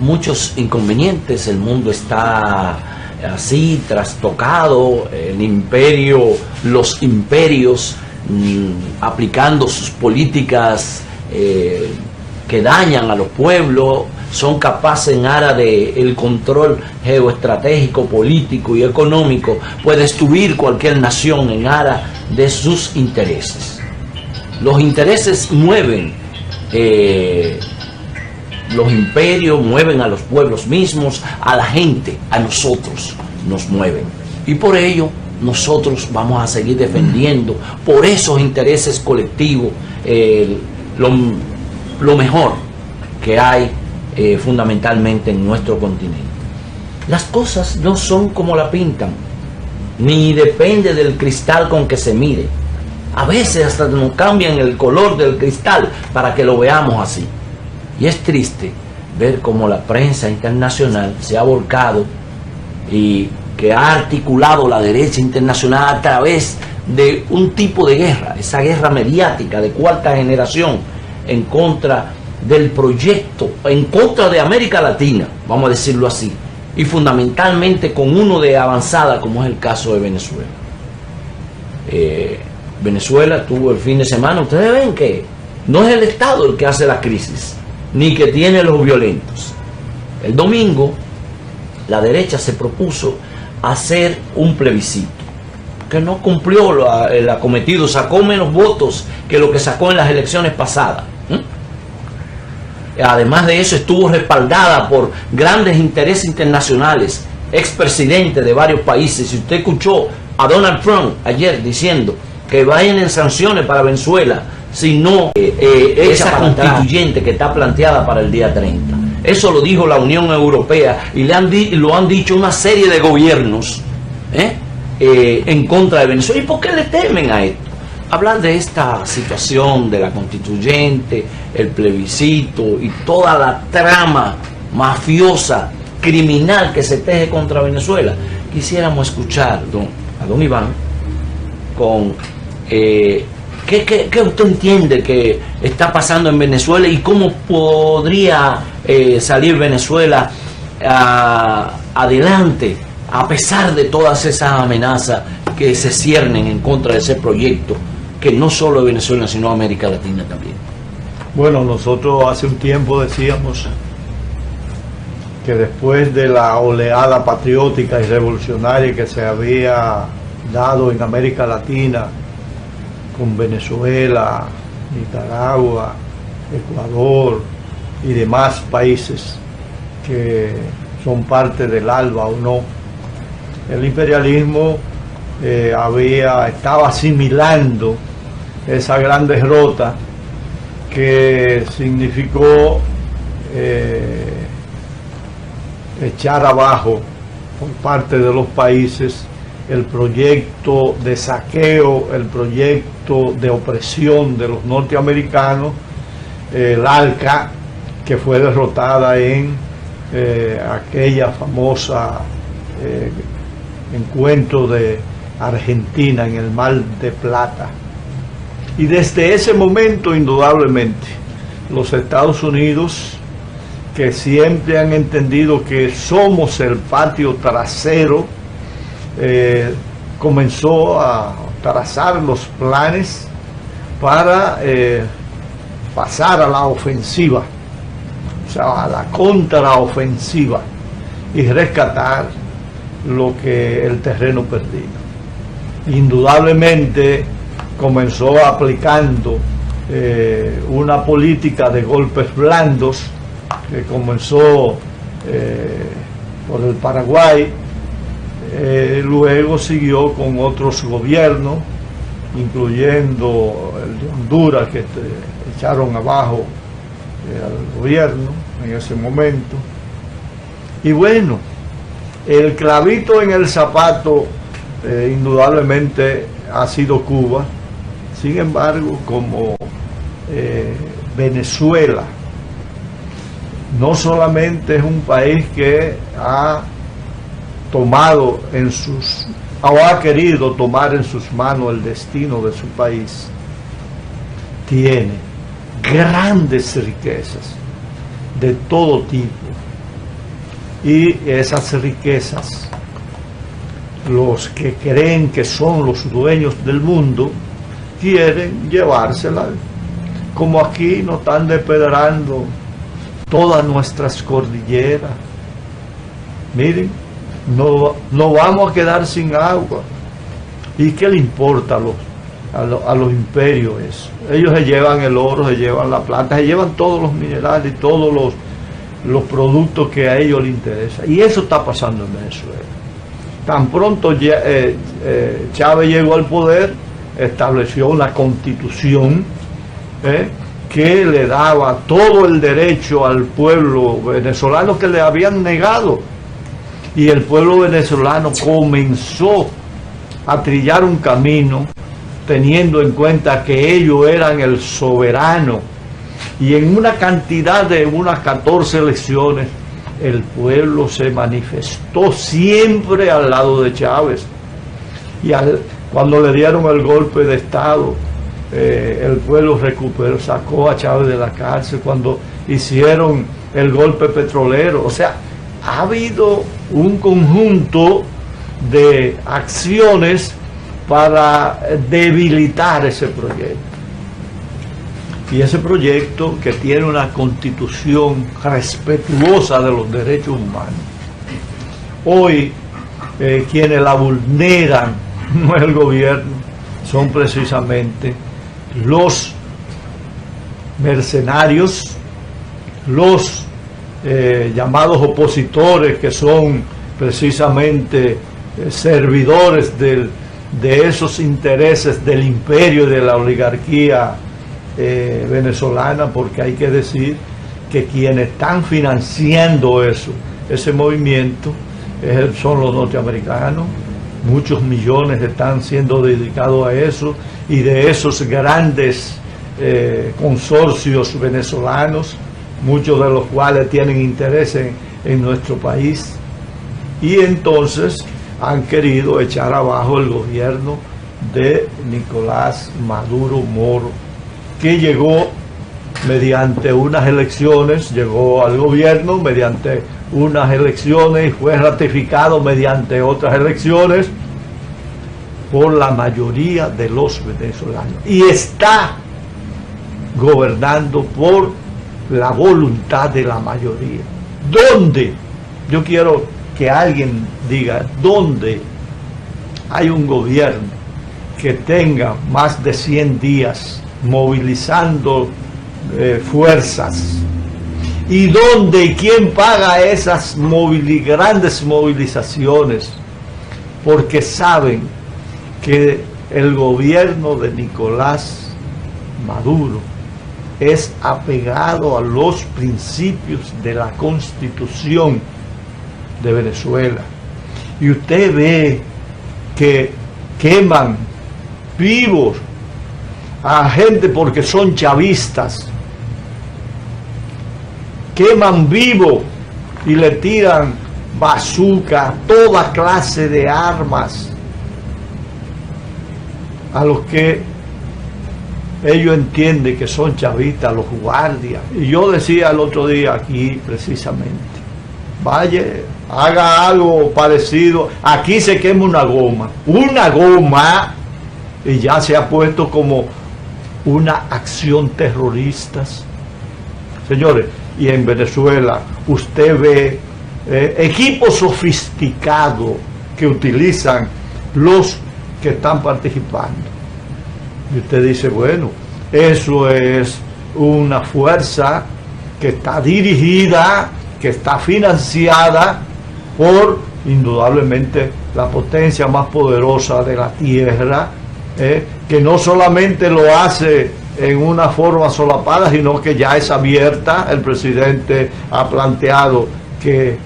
muchos inconvenientes. El mundo está así, trastocado, los imperios aplicando sus políticas que dañan a los pueblos, son capaces en aras del control geoestratégico, político y económico, pues destruir cualquier nación en aras de sus intereses. Los intereses mueven, los imperios mueven a los pueblos mismos, a la gente, a nosotros nos mueven. Y por ello nosotros vamos a seguir defendiendo por esos intereses colectivos lo mejor que hay fundamentalmente en nuestro continente. Las cosas no son como la pintan, ni depende del cristal con que se mire. A veces hasta nos cambian el color del cristal para que lo veamos así. Y es triste ver cómo la prensa internacional se ha volcado y que ha articulado la derecha internacional a través de un tipo de guerra, esa guerra mediática de cuarta generación en contra del proyecto, en contra de América Latina, vamos a decirlo así, y fundamentalmente con uno de avanzada como es el caso de Venezuela. Venezuela tuvo el fin de semana, ustedes ven que no es el Estado el que hace la crisis, ni que tiene los violentos. El domingo la derecha se propuso hacer un plebiscito que no cumplió el acometido, sacó menos votos que lo que sacó en las elecciones pasadas. Además de eso estuvo respaldada por grandes intereses internacionales, expresidentes de varios países. Si usted escuchó a Donald Trump ayer diciendo que vayan en sanciones para Venezuela si no esa constituyente que está planteada para el día 30. Eso lo dijo la Unión Europea y lo han dicho una serie de gobiernos en contra de Venezuela. ¿Y por qué le temen a esto? Hablar de esta situación de la constituyente, el plebiscito y toda la trama mafiosa, criminal que se teje contra Venezuela. Quisiéramos escuchar a don Iván con ¿qué usted entiende que está pasando en Venezuela y cómo podría salir Venezuela adelante a pesar de todas esas amenazas que se ciernen en contra de ese proyecto, que no solo es Venezuela sino América Latina también? Bueno, nosotros hace un tiempo decíamos que después de la oleada patriótica y revolucionaria que se había dado en América Latina con Venezuela, Nicaragua, Ecuador y demás países que son parte del ALBA o no, el imperialismo estaba asimilando esa gran derrota que significó echar abajo por parte de los países el proyecto de saqueo, el proyecto de opresión de los norteamericanos, el ALCA, que fue derrotada en aquella famosa encuentro de Argentina en el Mar de Plata. Y desde ese momento, indudablemente, los Estados Unidos, que siempre han entendido que somos el patio trasero, comenzó a trazar los planes para pasar a la ofensiva, o sea, a la contraofensiva, y rescatar el terreno perdido. Indudablemente comenzó aplicando una política de golpes blandos que comenzó por el Paraguay, luego siguió con otros gobiernos, incluyendo el de Honduras, que echaron abajo al gobierno en ese momento. Y bueno, el clavito en el zapato indudablemente ha sido Cuba. Sin embargo, como Venezuela no solamente es un país que ha tomado o ha querido tomar en sus manos el destino de su país, tiene grandes riquezas de todo tipo, y esas riquezas, los que creen que son los dueños del mundo, quieren llevárselas. Como aquí nos están despedrando todas nuestras cordilleras. Miren, no vamos a quedar sin agua. ¿Y qué le importa a los imperios eso? Ellos se llevan el oro, se llevan la plata, se llevan todos los minerales y todos los productos que a ellos les interesan. Y eso está pasando en Venezuela. Tan pronto Chávez llegó al poder, estableció una constitución que le daba todo el derecho al pueblo venezolano que le habían negado. Y el pueblo venezolano comenzó a trillar un camino teniendo en cuenta que ellos eran el soberano. Y en una cantidad de unas 14 elecciones, el pueblo se manifestó siempre al lado de Chávez. Y cuando le dieron el golpe de Estado, el pueblo recuperó, sacó a Chávez de la cárcel. Cuando hicieron el golpe petrolero, o sea, ha habido un conjunto de acciones para debilitar ese proyecto. Y ese proyecto, que tiene una constitución respetuosa de los derechos humanos, hoy quienes la vulneran no es el gobierno, son precisamente los mercenarios, los llamados opositores, que son precisamente servidores de esos intereses del imperio y de la oligarquía venezolana, porque hay que decir que quienes están financiando ese movimiento son los norteamericanos. Muchos millones están siendo dedicados a eso, y de esos grandes consorcios venezolanos, muchos de los cuales tienen interés en nuestro país, y entonces han querido echar abajo el gobierno de Nicolás Maduro Moro, que llegó mediante unas elecciones, llegó al gobierno mediante unas elecciones y fue ratificado mediante otras elecciones por la mayoría de los venezolanos, y está gobernando por la voluntad de la mayoría. ¿Dónde? Yo quiero que alguien diga dónde hay un gobierno que tenga más de 100 días movilizando fuerzas, y dónde y quién paga esas grandes movilizaciones, porque saben que el gobierno de Nicolás Maduro es apegado a los principios de la Constitución de Venezuela. Y usted ve que queman vivos a gente porque son chavistas, queman vivo y le tiran bazooka, toda clase de armas a los que ellos entienden que son chavistas, los guardias. Y yo decía el otro día aquí precisamente, vaya, haga algo parecido. Aquí se quema una goma, y ya se ha puesto como una acción terrorista. Señores, y en Venezuela usted ve equipos sofisticados que utilizan los que están participando. Y usted dice, bueno, eso es una fuerza que está dirigida, que está financiada por indudablemente la potencia más poderosa de la tierra, que no solamente lo hace en una forma solapada, sino que ya es abierta. El presidente ha planteado que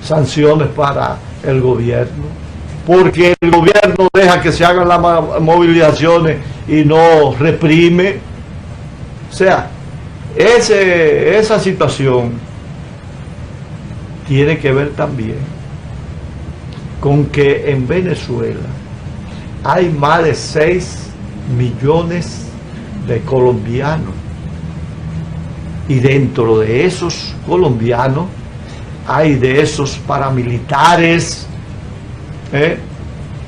sanciones para el gobierno, porque el gobierno deja que se hagan las movilizaciones y no reprime. O sea, esa situación tiene que ver también con que en Venezuela hay más de 6 millones de colombianos, y dentro de esos colombianos hay de esos paramilitares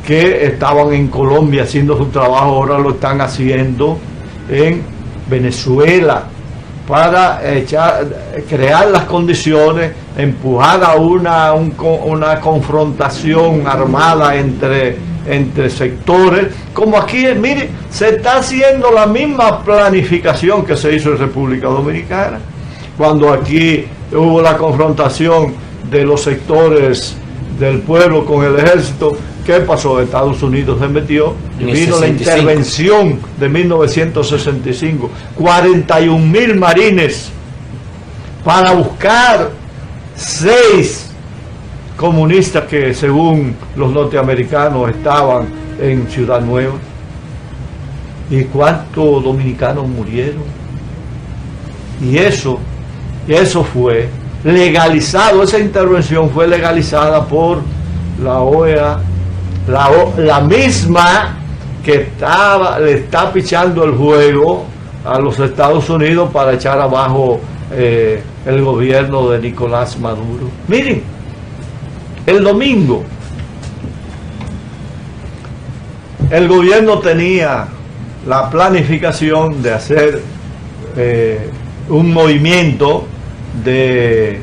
que estaban en Colombia haciendo su trabajo, ahora lo están haciendo en Venezuela, para crear las condiciones, empujar a una confrontación armada entre sectores, como aquí, mire, se está haciendo la misma planificación que se hizo en República Dominicana, cuando aquí hubo la confrontación de los sectores del pueblo con el ejército. ¿Qué pasó? Estados Unidos se metió y vino la intervención de 1965, 41.000 marines para buscar 6 comunistas que según los norteamericanos estaban en Ciudad Nueva. ¿Y cuántos dominicanos murieron? Y eso fue legalizado, esa intervención fue legalizada por la OEA, la misma que le está pichando el juego a los Estados Unidos para echar abajo el gobierno de Nicolás Maduro. Miren, el domingo el gobierno tenía la planificación de hacer un movimiento de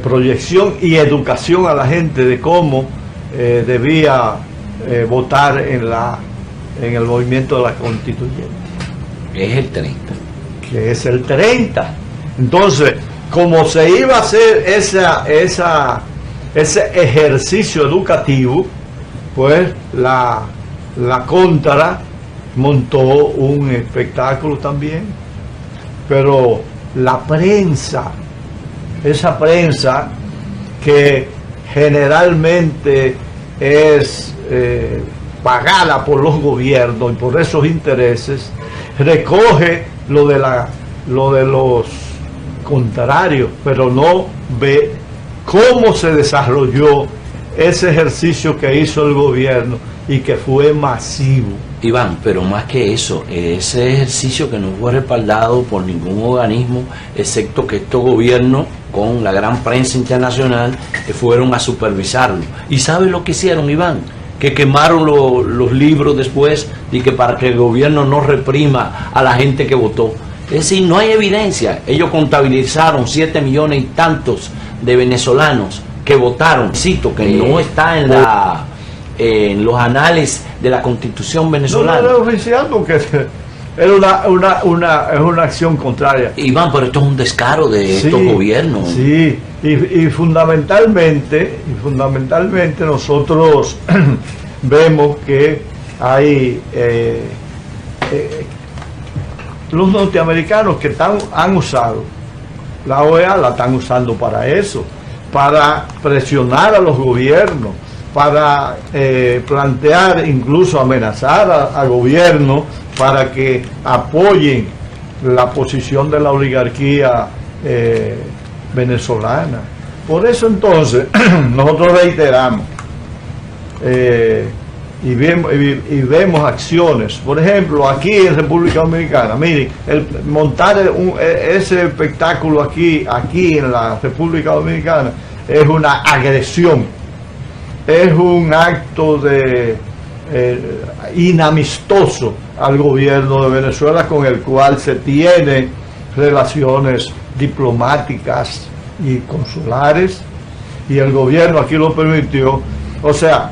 proyección y educación a la gente de cómo debía votar en el movimiento de la constituyente. Es el 30. Que es el 30. Entonces, como se iba a hacer ese ejercicio educativo, pues la Contra montó un espectáculo también. Pero la prensa, esa prensa que generalmente es pagada por los gobiernos y por esos intereses, recoge lo de los contrarios, pero no ve cómo se desarrolló ese ejercicio que hizo el gobierno y que fue masivo. Iván, pero más que eso, ese ejercicio que no fue respaldado por ningún organismo, excepto que estos gobiernos, con la gran prensa internacional, fueron a supervisarlo. ¿Y sabe lo que hicieron, Iván? Que quemaron los libros después, y que para que el gobierno no reprima a la gente que votó. Es decir, no hay evidencia. Ellos contabilizaron 7 millones y tantos de venezolanos que votaron. Cito que no está en los anales de la Constitución venezolana. No es oficial porque es una acción contraria. Iván, pero esto es un descaro de estos gobiernos. Sí, y fundamentalmente nosotros vemos que hay los norteamericanos que han usado la OEA, la están usando para eso, para presionar a los gobiernos, para plantear, incluso amenazar a gobierno para que apoyen la posición de la oligarquía venezolana. Por eso entonces nosotros reiteramos y vemos acciones. Por ejemplo, aquí en República Dominicana, miren, montar ese espectáculo aquí en la República Dominicana es una agresión, es un acto inamistoso al gobierno de Venezuela, con el cual se tiene relaciones diplomáticas y consulares, y el gobierno aquí lo permitió. O sea,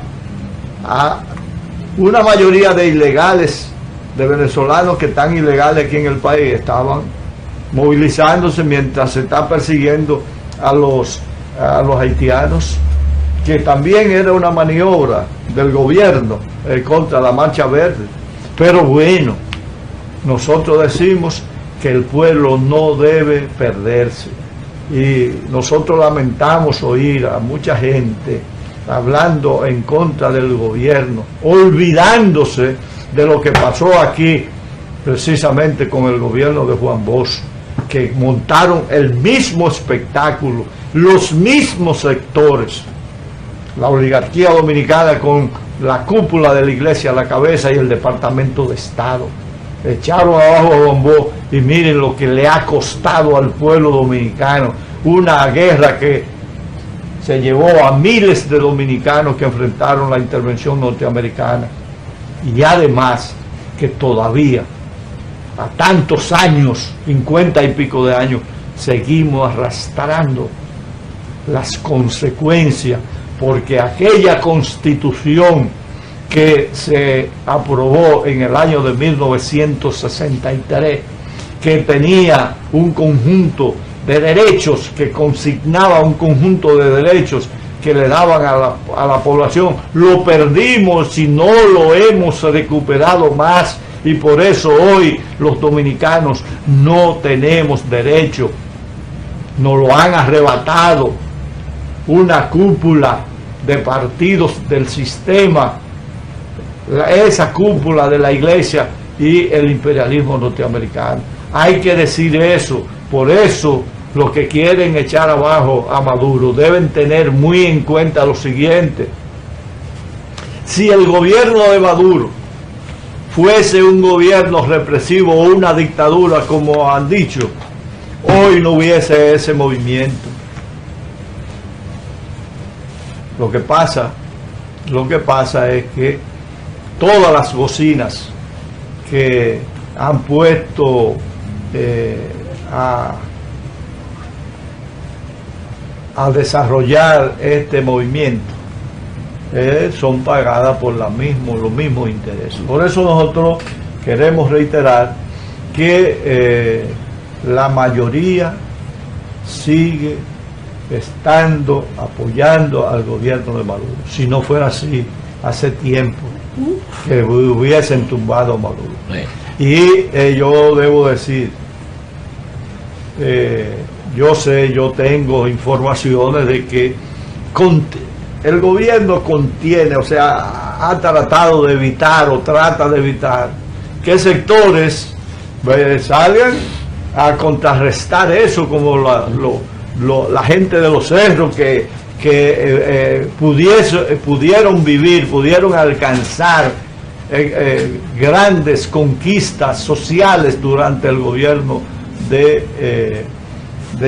una mayoría de ilegales, de venezolanos que están ilegales aquí en el país, estaban movilizándose mientras se está persiguiendo a los haitianos, que también era una maniobra del gobierno contra la Marcha Verde. Pero bueno, nosotros decimos que el pueblo no debe perderse, y nosotros lamentamos oír a mucha gente hablando en contra del gobierno, olvidándose de lo que pasó aquí precisamente con el gobierno de Juan Bosch, que montaron el mismo espectáculo, los mismos sectores, la oligarquía dominicana con la cúpula de la iglesia a la cabeza y el Departamento de Estado. Echaron abajo a Juan Bosch y miren lo que le ha costado al pueblo dominicano, una guerra que se llevó a miles de dominicanos que enfrentaron la intervención norteamericana, y además que todavía a tantos años, 50 y pico de años, seguimos arrastrando las consecuencias, porque aquella constitución que se aprobó en el año de 1963, que tenía un conjunto de derechos, que consignaba un conjunto de derechos que le daban a la población, lo perdimos y no lo hemos recuperado más, y por eso hoy los dominicanos no tenemos derecho, nos lo han arrebatado una cúpula de partidos del sistema, esa cúpula de la iglesia y el imperialismo norteamericano. Hay que decir eso. Por eso los que quieren echar abajo a Maduro deben tener muy en cuenta lo siguiente: si el gobierno de Maduro fuese un gobierno represivo o una dictadura, como han dicho, hoy no hubiese ese movimiento. Lo que pasa es que todas las bocinas que han puesto a desarrollar este movimiento son pagadas por los mismos intereses. Por eso nosotros queremos reiterar que la mayoría sigue estando apoyando al gobierno de Maduro. Si no fuera así, hace tiempo que hubiesen tumbado a Maduro. Y yo debo decir, yo tengo informaciones de que el gobierno contiene, o sea, ha tratado de evitar o trata de evitar que sectores salgan a contrarrestar eso, como la gente de los cerros que pudieron alcanzar grandes conquistas sociales durante el gobierno de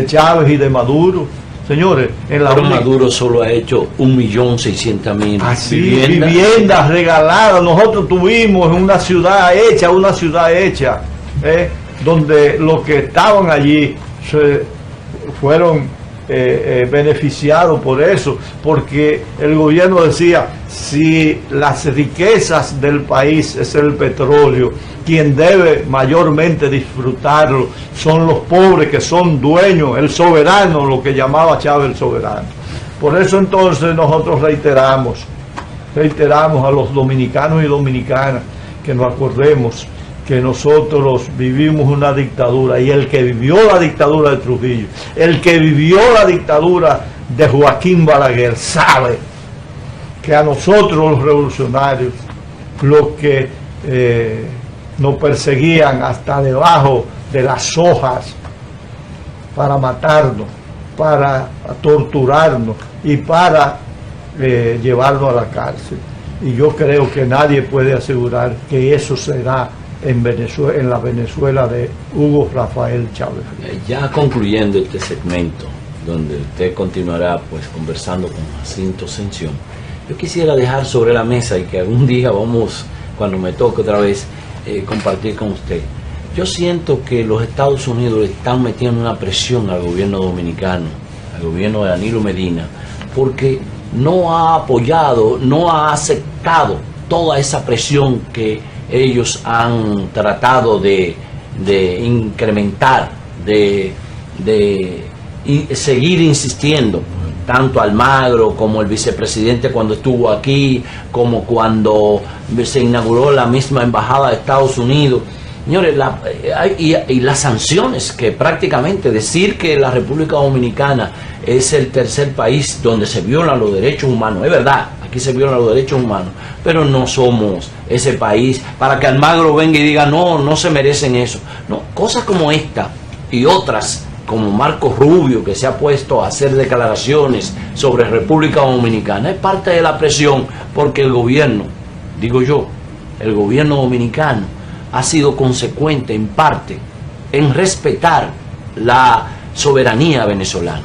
Chávez y de Maduro. Señores, Maduro solo ha hecho 1.600.000 viviendas regaladas. Nosotros tuvimos una ciudad hecha, donde los que estaban allí fueron beneficiados por eso, porque el gobierno decía: si las riquezas del país es el petróleo, quien debe mayormente disfrutarlo son los pobres, que son dueños, el soberano, lo que llamaba Chávez el soberano. Por eso entonces nosotros reiteramos a los dominicanos y dominicanas que nos acordemos que nosotros vivimos una dictadura, y el que vivió la dictadura de Trujillo, el que vivió la dictadura de Joaquín Balaguer, sabe que a nosotros los revolucionarios, los que nos perseguían hasta debajo de las hojas para matarnos, para torturarnos y para llevarnos a la cárcel. Y yo creo que nadie puede asegurar que eso será en la Venezuela de Hugo Rafael Chávez. Ya concluyendo este segmento, donde usted continuará pues conversando con Jacinto Ascensión, yo quisiera dejar sobre la mesa, y que algún día vamos, cuando me toque otra vez, compartir con usted. Yo siento que los Estados Unidos le están metiendo una presión al gobierno dominicano, al gobierno de Danilo Medina, porque no ha apoyado, no ha aceptado toda esa presión que ellos han tratado de incrementar, de seguir insistiendo, tanto Almagro como el vicepresidente cuando estuvo aquí, como cuando se inauguró la misma embajada de Estados Unidos. Señores, y las sanciones, que prácticamente decir que la República Dominicana es el tercer país donde se violan los derechos humanos, es verdad, aquí se violan los derechos humanos, pero no somos ese país para que Almagro venga y diga no se merecen eso. No, cosas como esta y otras, como Marco Rubio, que se ha puesto a hacer declaraciones sobre República Dominicana, es parte de la presión, porque el gobierno, digo yo, el gobierno dominicano ha sido consecuente en parte en respetar la soberanía venezolana.